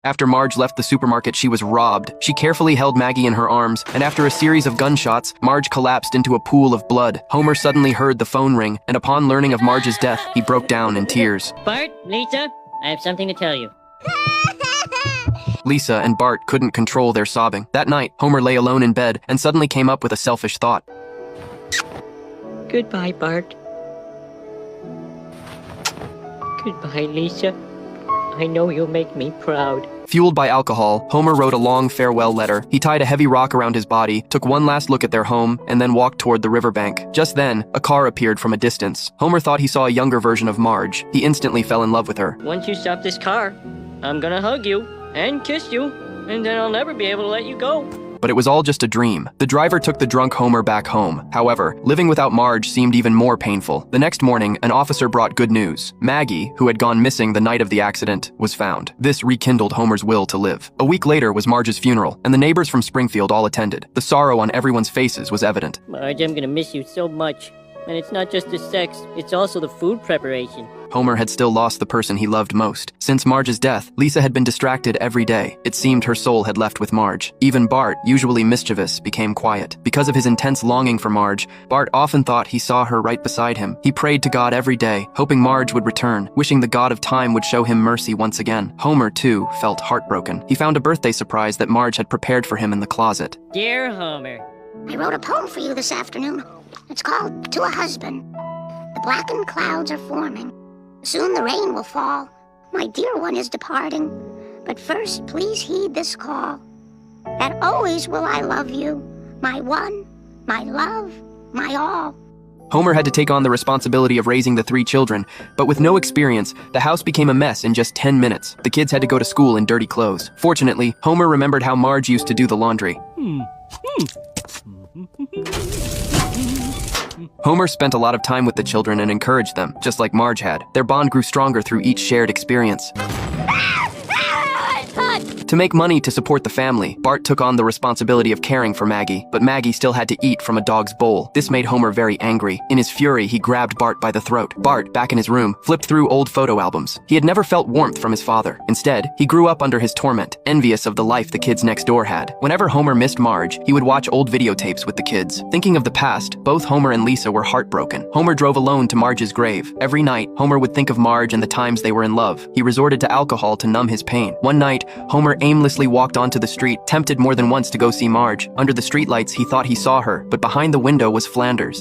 After Marge left the supermarket, she was robbed. She carefully held Maggie in her arms, and after a series of gunshots, Marge collapsed into a pool of blood. Homer suddenly heard the phone ring, and upon learning of Marge's death, he broke down in tears. Bart, Lisa, I have something to tell you. Lisa and Bart couldn't control their sobbing. That night, Homer lay alone in bed and suddenly came up with a selfish thought. Goodbye, Bart. Goodbye, Lisa. I know you'll make me proud. Fueled by alcohol, Homer wrote a long farewell letter. He tied a heavy rock around his body, took one last look at their home, and then walked toward the riverbank. Just then, a car appeared from a distance. Homer thought he saw a younger version of Marge. He instantly fell in love with her. Once you stop this car, I'm gonna hug you and kiss you, and then I'll never be able to let you go. But it was all just a dream. The driver took the drunk Homer back home. However, living without Marge seemed even more painful. The next morning, an officer brought good news. Maggie, who had gone missing the night of the accident, was found. This rekindled Homer's will to live. A week later was Marge's funeral, and the neighbors from Springfield all attended. The sorrow on everyone's faces was evident. Marge, I'm gonna miss you so much. And it's not just the sex, it's also the food preparation. Homer had still lost the person he loved most. Since Marge's death, Lisa had been distracted every day. It seemed her soul had left with Marge. Even Bart, usually mischievous, became quiet. Because of his intense longing for Marge, Bart often thought he saw her right beside him. He prayed to God every day, hoping Marge would return, wishing the God of time would show him mercy once again. Homer, too, felt heartbroken. He found a birthday surprise that Marge had prepared for him in the closet. Dear Homer, I wrote a poem for you this afternoon. It's called To a Husband. The blackened clouds are forming. Soon the rain will fall. My dear one is departing. But first, please heed this call. That always will I love you, my one, my love, my all. Homer had to take on the responsibility of raising the 3 children, but with no experience, the house became a mess in just 10 minutes. The kids had to go to school in dirty clothes. Fortunately, Homer remembered how Marge used to do the laundry. Homer spent a lot of time with the children and encouraged them, just like Marge had. Their bond grew stronger through each shared experience. To make money to support the family, Bart took on the responsibility of caring for Maggie, but Maggie still had to eat from a dog's bowl. This made Homer very angry. In his fury, he grabbed Bart by the throat. Bart, back in his room, flipped through old photo albums. He had never felt warmth from his father. Instead, he grew up under his torment, envious of the life the kids next door had. Whenever Homer missed Marge, he would watch old videotapes with the kids. Thinking of the past, both Homer and Lisa were heartbroken. Homer drove alone to Marge's grave. Every night, Homer would think of Marge and the times they were in love. He resorted to alcohol to numb his pain. One night, Homer aimlessly walked onto the street, tempted more than once to go see Marge. Under the streetlights, he thought he saw her, but behind the window was Flanders.